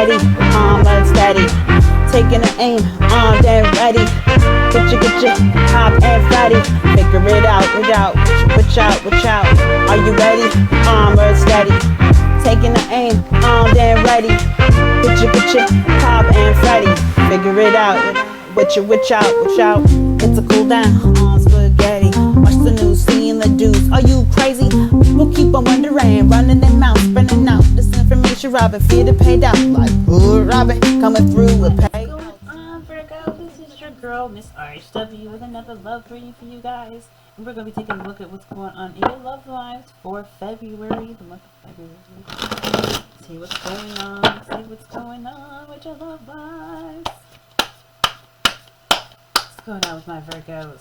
steady, but steady. Taking the aim, then ready. Get your hop and fatty. Figure it out, watch out. Are you ready? But steady. Taking the aim, then ready. Get your hop and fatty. Figure it out, watch out. It's a cool down, spaghetti. Watch the news, seeing the dudes. Are you crazy? People keep on wondering, running their mouth, spreading out this information, robbing, fear to pay down. Like, ooh, Robin, coming through with pay. What's going on, Virgo? This is your girl, Miss RHW, with another love reading for you guys. And we're going to be taking a look at what's going on in your love lives for February, the month of February. See what's going on with your love lives. What's going on with my Virgos?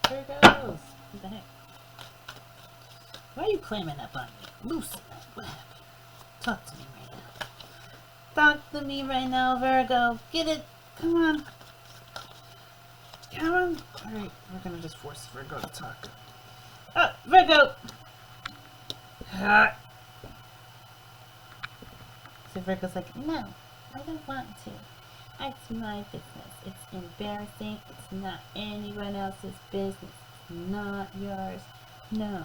Virgos, what the heck? Why are you clamming up on me? Loosen up. What happened? Talk to me right now. Talk to me right now, Virgo. Get it? Come on. Come on. Alright, we're gonna just force Virgo to talk. Virgo! So Virgo's like, no, I don't want to. It's my business. It's embarrassing. It's not anyone else's business. It's not yours. No.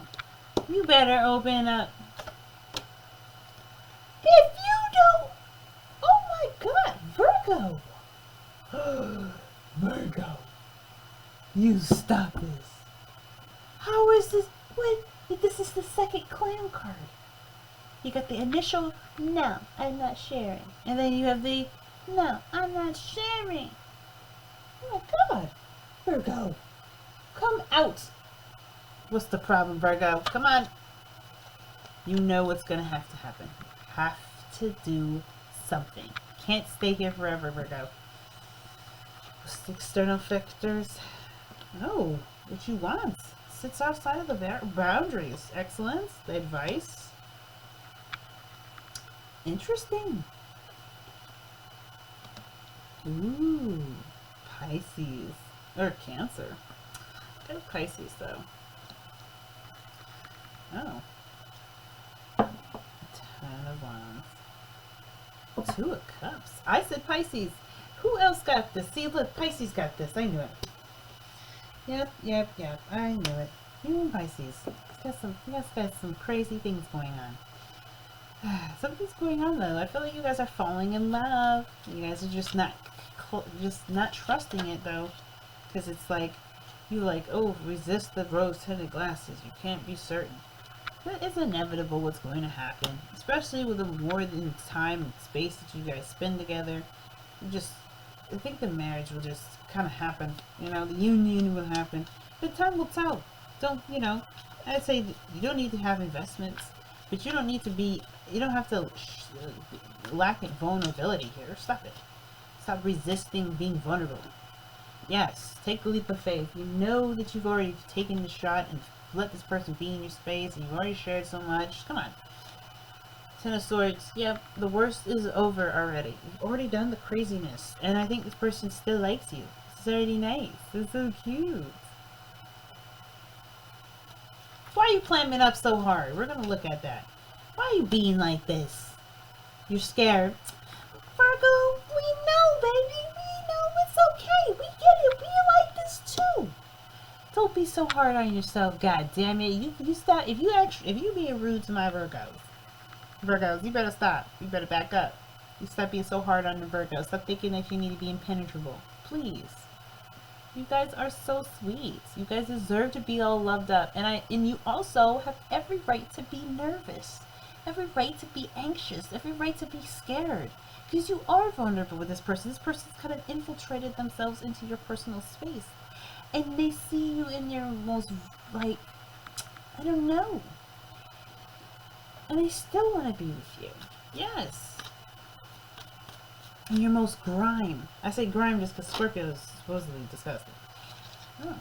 You better open up. If you don't... Oh my God, Virgo! Virgo. You stop this. How is this? What? This is the second clam card. You got the initial, no, I'm not sharing. And then you have the, no, I'm not sharing. Oh my God, Virgo, come out. What's the problem, Virgo? Come on. You know what's going to happen. Have to do something. Can't stay here forever, Virgo. What's the external factors? Oh, what you want. Sits outside of the boundaries. Excellent. The advice. Interesting. Ooh, Pisces or Cancer. Go Pisces though. Oh, Ten of Wands. Two of Cups. I said Pisces. Who else got this? See, look, Pisces got this. I knew it. Yep. I knew it. You and Pisces. You guys got some crazy things going on. Something's going on though. I feel like you guys are falling in love. You guys are just not trusting it though, because it's like you like, oh, resist the rose-tinted glasses. You can't be certain. But it's inevitable what's going to happen, especially with the more than time and space that you guys spend together. I think the marriage will just kind of happen. You know, the union will happen. But time will tell. I'd say you don't need to have investments, but you don't have to lack in vulnerability here. Stop it. Stop resisting being vulnerable. Yes, take a leap of faith. You know that you've already taken the shot and let this person be in your space, and you've already shared so much. Come on. Ten of Swords. Yep, the worst is over already. You've already done the craziness, and I think this person still likes you. It's already nice. It's so cute. Why are you clamming up so hard? We're gonna look at that. Why are you being like this? You're scared. Virgo, we know, baby. We know. It's okay. We get it. We like this too. Don't be so hard on yourself, God damn it. You stop. If you being rude to my Virgos, you better stop. You better back up. You stop being so hard on the Virgos. Stop thinking that you need to be impenetrable. Please. You guys are so sweet. You guys deserve to be all loved up. And you also have every right to be nervous. Every right to be anxious. Every right to be scared. Because you are vulnerable with this person. This person's kind of infiltrated themselves into your personal space. And they see you in your most, I don't know. And they still want to be with you. Yes. In your most grime. I say grime just because Scorpio is supposedly disgusting. Oh.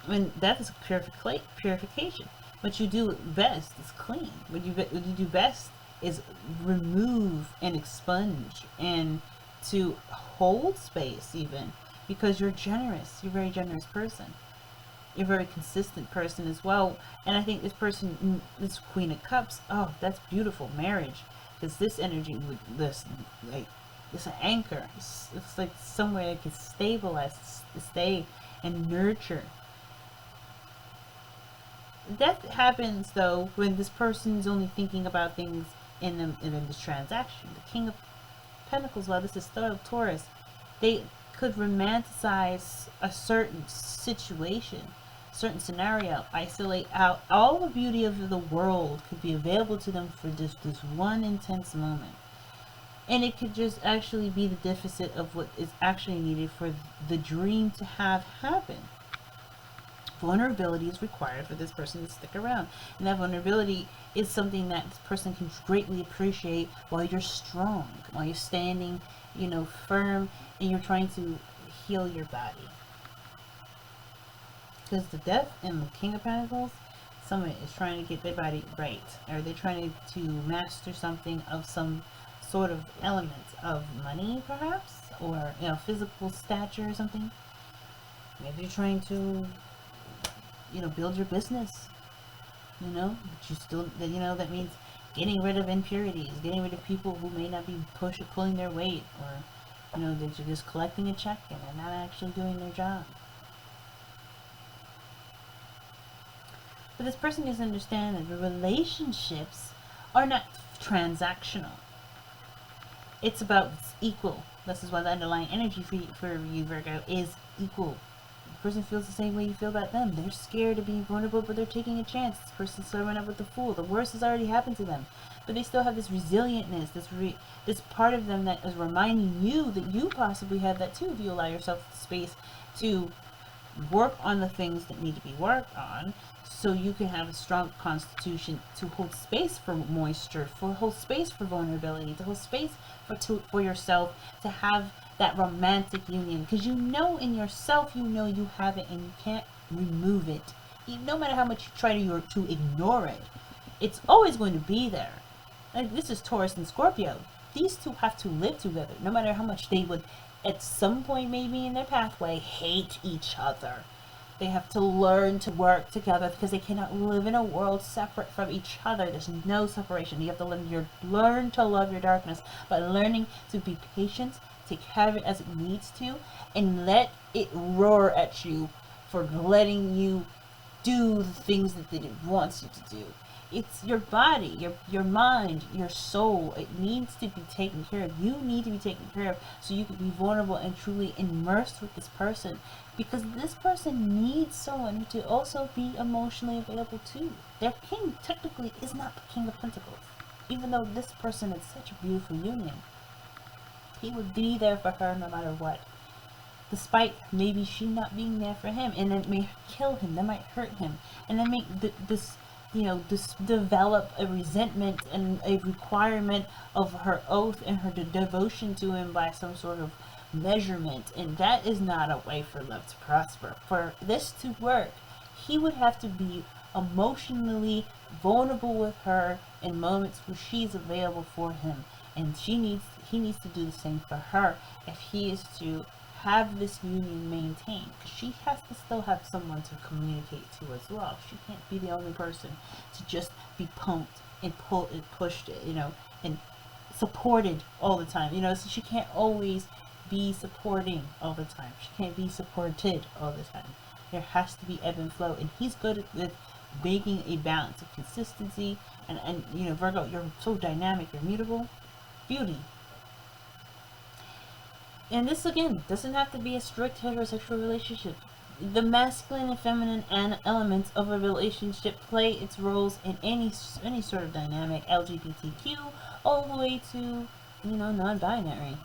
I mean, that is purification. What you do best is clean. What you do best is remove and expunge and to hold space, even because you're generous. You're a very generous person. You're a very consistent person as well. And I think this person, this Queen of Cups, oh, that's beautiful marriage. Because this energy with this, like, it's an anchor. It's like somewhere that can stabilize, stay, and nurture. That happens though when this person's only thinking about things in this transaction. The King of Pentacles, while this is still Taurus, they could romanticize a certain situation, certain scenario, isolate out all the beauty of the world could be available to them for just this one intense moment. And it could just actually be the deficit of what is actually needed for the dream to have happen. Vulnerability is required for this person to stick around. And that vulnerability is something that this person can greatly appreciate while you're strong, while you're standing, firm, and you're trying to heal your body. Because the Death and the King of Pentacles, someone is trying to get their body right. Or they're trying to master something of some sort of element of money, perhaps, or physical stature or something. Maybe you're trying to build your business, but you still, that means getting rid of impurities, getting rid of people who may not be pulling their weight, or they're just collecting a check and they're not actually doing their job. But this person needs to understand that the relationships are not transactional. It's about equal. This is why the underlying energy for you, Virgo, is equal. The person feels the same way you feel about them. They're scared of being vulnerable, but they're taking a chance. This person's serving up with the Fool. The worst has already happened to them, but they still have this resilientness, this part of them that is reminding you that you possibly have that too, if you allow yourself the space to work on the things that need to be worked on, so you can have a strong constitution to hold space for moisture, to hold space for vulnerability, to hold space for yourself, to have that romantic union, because in yourself you have it and you can't remove it. No matter how much you try to ignore it, it's always going to be there. And this is Taurus and Scorpio. These two have to live together, no matter how much they would at some point maybe in their pathway hate each other. They have to learn to work together because they cannot live in a world separate from each other. There's no separation. You have to learn to love your darkness by learning to be patient, take care of it as it needs to, and let it roar at you for letting you do the things that it wants you to do. It's your body, your mind, your soul. It needs to be taken care of. You need to be taken care of so you can be vulnerable and truly immersed with this person, because this person needs someone to also be emotionally available too. Their king technically is not the King of Pentacles, even though this person is such a beautiful union. He would be there for her no matter what, despite maybe she not being there for him, and it may kill him, that might hurt him, and then make this develop a resentment and a requirement of her oath and her devotion to him by some sort of measurement. And that is not a way for love to prosper. For this to work, he would have to be emotionally vulnerable with her in moments where she's available for him, and he needs to do the same for her if he is to have this union maintained, because she has to still have someone to communicate to as well. She can't be the only person to just be pumped and pulled and pushed, and supported all the time. So she can't always be supporting all the time. She can't be supported all the time. There has to be ebb and flow, and he's good with making a balance of consistency. And Virgo, you're so dynamic, you're mutable, beauty. And this, again, doesn't have to be a strict heterosexual relationship. The masculine and feminine elements of a relationship play its roles in any sort of dynamic, LGBTQ, all the way to, non-binary,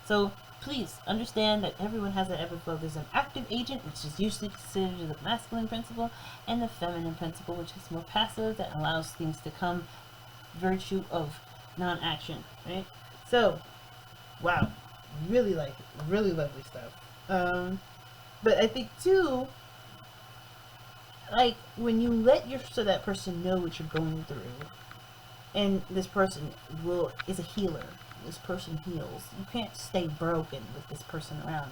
So please understand that everyone has that ebb and flow. There's an active agent, which is usually considered the masculine principle, and the feminine principle, which is more passive, that allows things to come, virtue of non-action, right? So, wow. Really like it. Really lovely stuff. But I think too, like when you let that person know what you're going through, and this person is a healer. This person heals. You can't stay broken with this person around.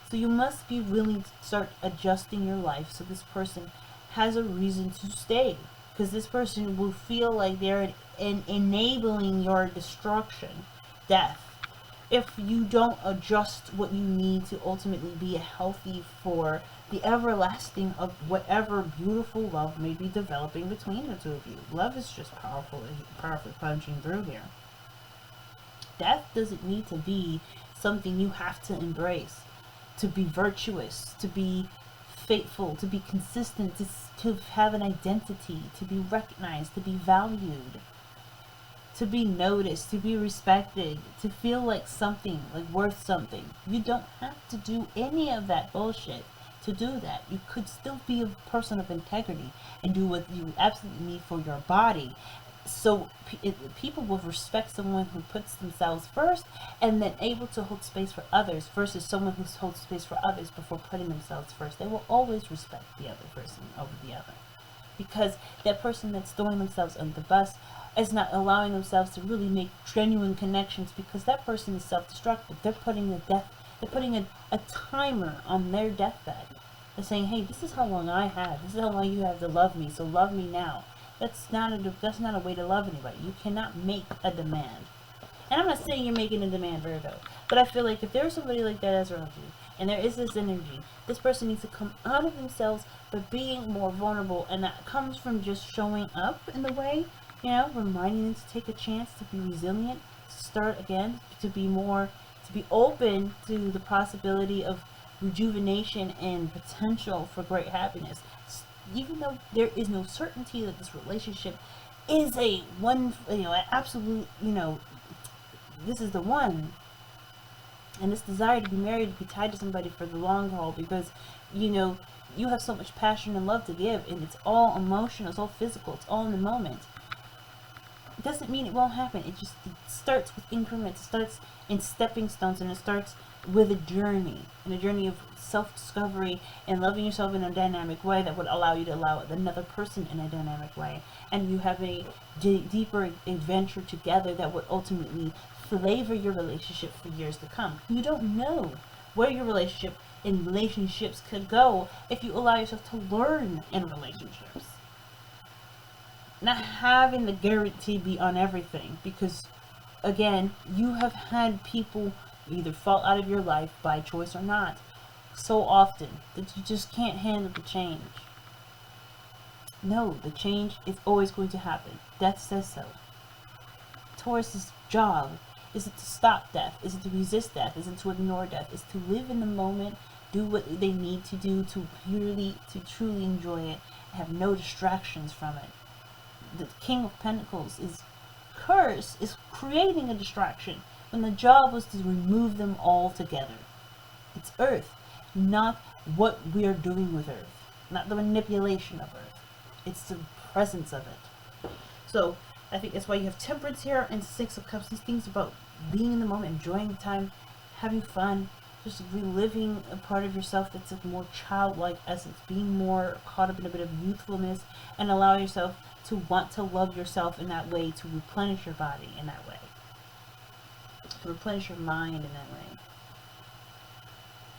So you must be willing to start adjusting your life so this person has a reason to stay. Because this person will feel like they're enabling your destruction, death, if you don't adjust what you need to ultimately be healthy for the everlasting of whatever beautiful love may be developing between the two of you. Love is just powerfully punching through here. Death doesn't need to be something you have to embrace. To be virtuous, to be faithful, to be consistent, to have an identity, to be recognized, to be valued, to be noticed, to be respected, to feel like something, like worth something. You don't have to do any of that bullshit to do that. You could still be a person of integrity and do what you absolutely need for your body. So people will respect someone who puts themselves first and then able to hold space for others versus someone who holds space for others before putting themselves first. They will always respect the other person over the other, because that person that's throwing themselves on the bus is not allowing themselves to really make genuine connections, because that person is self-destructive. They're putting a timer on their deathbed. They're saying, hey, this is how long I have. This is how long you have to love me, so love me now. That's not a way to love anybody. You cannot make a demand. And I'm not saying you're making a demand, Virgo, but I feel like if there's somebody like that as around you, and there is this energy, this person needs to come out of themselves, but being more vulnerable, and that comes from just showing up in the way, reminding them to take a chance, to be resilient, to start again, to be open to the possibility of rejuvenation and potential for great happiness. Even though there is no certainty that this relationship is an absolute, this is the one. And this desire to be married, to be tied to somebody for the long haul, because, you have so much passion and love to give, and it's all emotional, it's all physical, it's all in the moment. It doesn't mean it won't happen. It starts with increments, it starts in stepping stones, and it starts with a journey of self-discovery and loving yourself in a dynamic way that would allow you to allow another person in a dynamic way, and you have a deeper adventure together that would ultimately flavor your relationship for years to come. You don't know where your relationship and relationships could go if you allow yourself to learn in relationships, not having the guarantee be on everything, because again, you have had people either fall out of your life by choice or not so often that you just can't handle the change. No, the change is always going to happen. Death says so. Taurus's job is it to stop death? Is it to resist death? Is it to ignore death? Is to live in the moment, do what they need to do to truly enjoy it, and have no distractions from it. The King of Pentacles is creating a distraction when the job was to remove them all together. It's Earth, not what we are doing with Earth, not the manipulation of Earth. It's the presence of it. So I think that's why you have Temperance here and Six of Cups. These things about being in the moment, enjoying the time, having fun, just reliving a part of yourself that's a more childlike essence, being more caught up in a bit of youthfulness, and allow yourself to want to love yourself in that way, to replenish your body in that way, to replenish your mind in that way.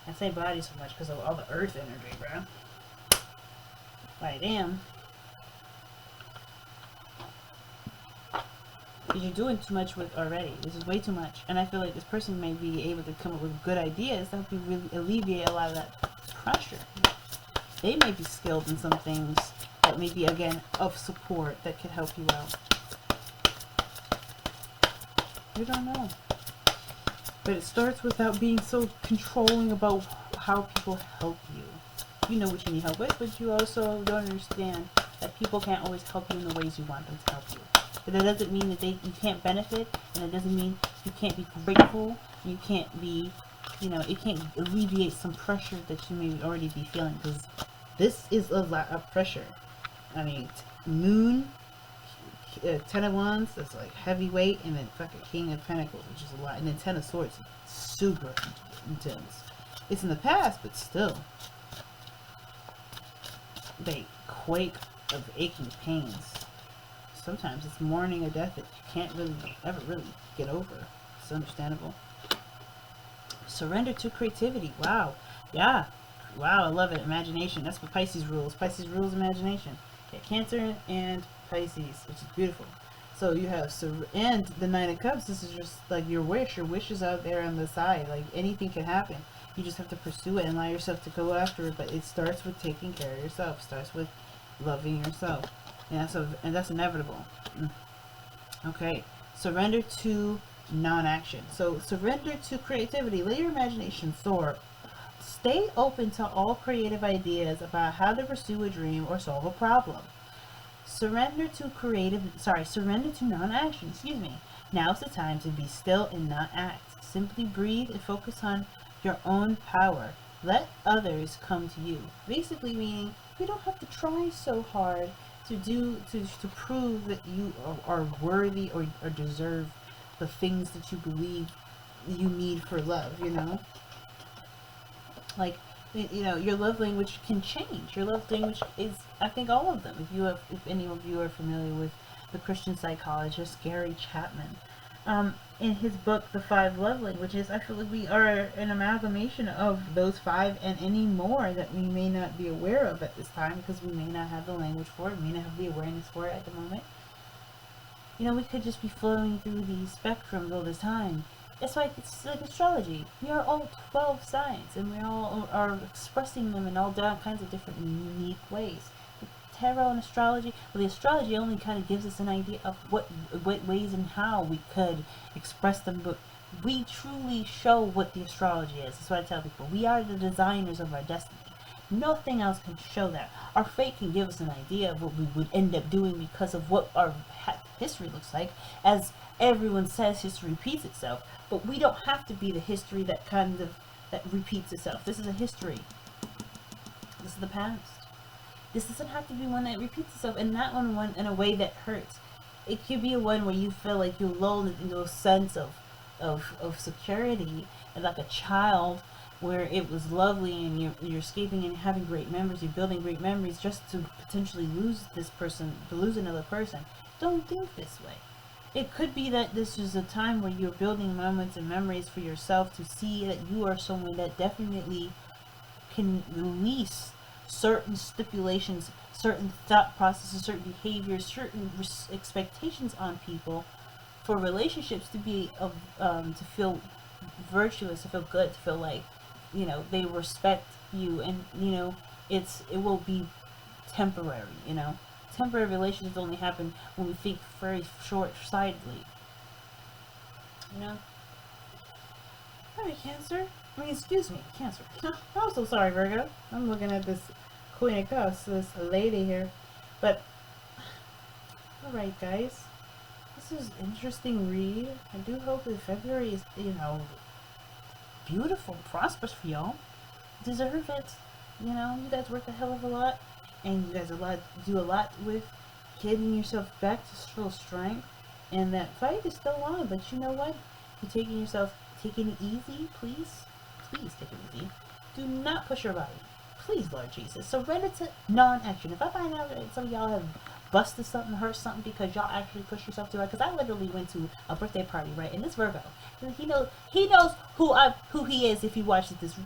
I say body so much because of all the earth energy, bro. Like, damn. Because you're doing too much with already. This is way too much. And I feel like this person may be able to come up with good ideas that help you really alleviate a lot of that pressure. They may be skilled in some things that may be, again, of support that could help you out. You don't know. But it starts without being so controlling about how people help you. You know what you need help with, but you also don't understand that people can't always help you in the ways you want them to help you. But that doesn't mean that you can't benefit, and it doesn't mean you can't be grateful, you can't be, it can't alleviate some pressure that you may already be feeling, because this is a lot of pressure. I mean, Moon, Ten of Wands, that's like heavyweight, and then fucking King of Pentacles, which is a lot, and then Ten of Swords, super intense. It's in the past, but still. they quake of aching pains. Sometimes it's mourning a death that you can't really ever really get over. It's understandable. Surrender to creativity. Wow. Yeah. Wow, I love it. Imagination. That's what Pisces rules. Pisces rules imagination. Okay, Cancer and Pisces, which is beautiful. So you have and the Nine of Cups. This is just like your wish. Your wish is out there on the side. Like anything can happen. You just have to pursue it and allow yourself to go after it. But it starts with taking care of yourself. It starts with loving yourself. And that's inevitable. Okay. Surrender to non-action. So surrender to creativity. Let your imagination soar. Stay open to all creative ideas about how to pursue a dream or solve a problem. Surrender to non-action. Excuse me. Now's the time to be still and not act. Simply breathe and focus on your own power. Let others come to you. Basically meaning you don't have to try so hard to prove that you are worthy or deserve the things that you believe you need for love, you know? Like, you know, your love language can change. Your love language is, I think, all of them. If any of you are familiar with the Christian psychologist Gary Chapman, in his book, The 5 Love Languages, I feel like we are an amalgamation of those 5 and any more that we may not be aware of at this time because we may not have the language for it, we may not have the awareness for it at the moment. You know, we could just be flowing through these spectrums all the time. It's like astrology. We are all 12 signs, and we all are expressing them in all kinds of different unique ways. The tarot and astrology, well, the astrology only kind of gives us an idea of what ways and how we could express them, but we truly show what the astrology is. That's what I tell people. We are the designers of our destiny. Nothing else can show that. Our fate can give us an idea of what we would end up doing because of what our history looks like. As everyone says, history repeats itself. But we don't have to be the history that repeats itself. This is a history. This is the past. This doesn't have to be one that repeats itself, and not one in a way that hurts. It could be a one where you feel like you're lulled into a sense of security, and like a child where it was lovely and you're escaping and having great memories, you're building great memories just to potentially lose this person, to lose another person. Don't think this way. It could be that this is a time where you're building moments and memories for yourself to see that you are someone that definitely can release certain stipulations, certain thought processes, certain behaviors, certain expectations on people for relationships to be to feel virtuous, to feel good, to feel like, you know, they respect you, and, you know, it will be temporary, you know. Temporary relationships only happen when we think very short-sightedly, you know. Alright, Cancer. Cancer. I'm so sorry, Virgo. I'm looking at this Queen of Cups, this lady here. But, alright, guys. This is an interesting read. I do hope that February is, you know, beautiful, prosperous for y'all. Deserve it. You know, you guys work a hell of a lot. And you guys do a lot with getting yourself back to full strength. And that fight is still on. But you know what? You're taking it easy, please. Please take it easy. Do not push your body. Please, Lord Jesus. Surrender to non-action. If I find out that some of y'all have busted something, hurt something because y'all actually push yourself to it, because I literally went to a birthday party, right? And this Virgo, and he knows who he is if he watches this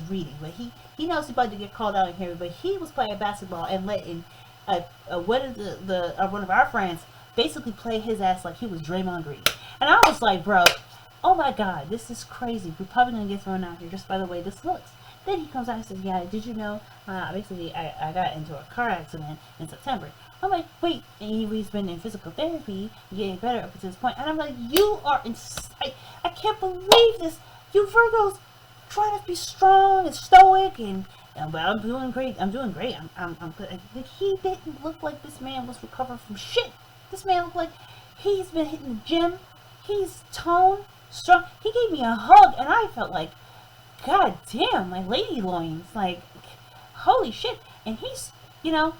reading. But he knows he's about to get called out in here. But he was playing basketball and letting one of our friends basically play his ass like he was Draymond Green. And I was like, bro, oh my God, this is crazy. We're probably gonna get thrown out here just by the way this looks. Then he comes out and says, yeah, did you know, basically I got into a car accident in September. I'm like, wait, and he's been in physical therapy, getting better up to this point. And I'm like, you are insane. I can't believe this. You Virgos trying to be strong and stoic but I'm doing great. I'm doing great. I'm good. He didn't look like this man was recovering from shit. This man looked like he's been hitting the gym. He's toned, strong. He gave me a hug, and I felt like, God damn, my lady loins. Like, holy shit. And he's, you know,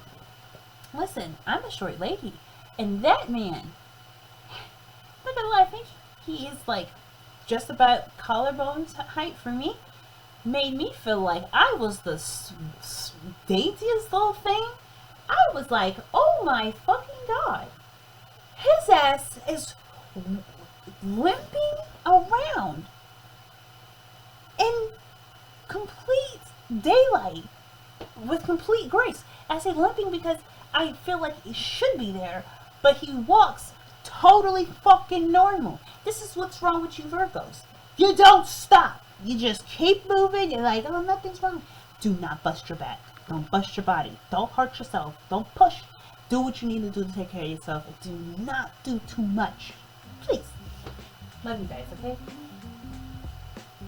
listen, I'm a short lady. And that man, not gonna lie, I think he is like just about collarbone height for me. Made me feel like I was the daintiest little thing I was like, oh my fucking God. His ass is limping around in complete daylight with complete grace. I say limping because I feel like he should be there, but he walks totally fucking normal. This is what's wrong with you Virgos. You don't stop. You just keep moving. You're like, oh, nothing's wrong. Do not bust your back. Don't bust your body. Don't hurt yourself. Don't push. Do what you need to do to take care of yourself. Do not do too much. Please. Love you guys, okay?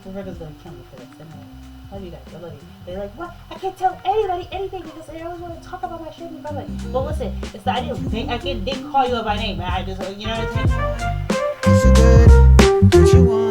The Virgo's gonna kill me for this, isn't it? Love you guys. I love you. They're like, what? I can't tell anybody anything because they always want to talk about my shit in public. Well, listen, it's the idea. I didn't call you up by name. I just, you know what I'm saying? If you good, what you want.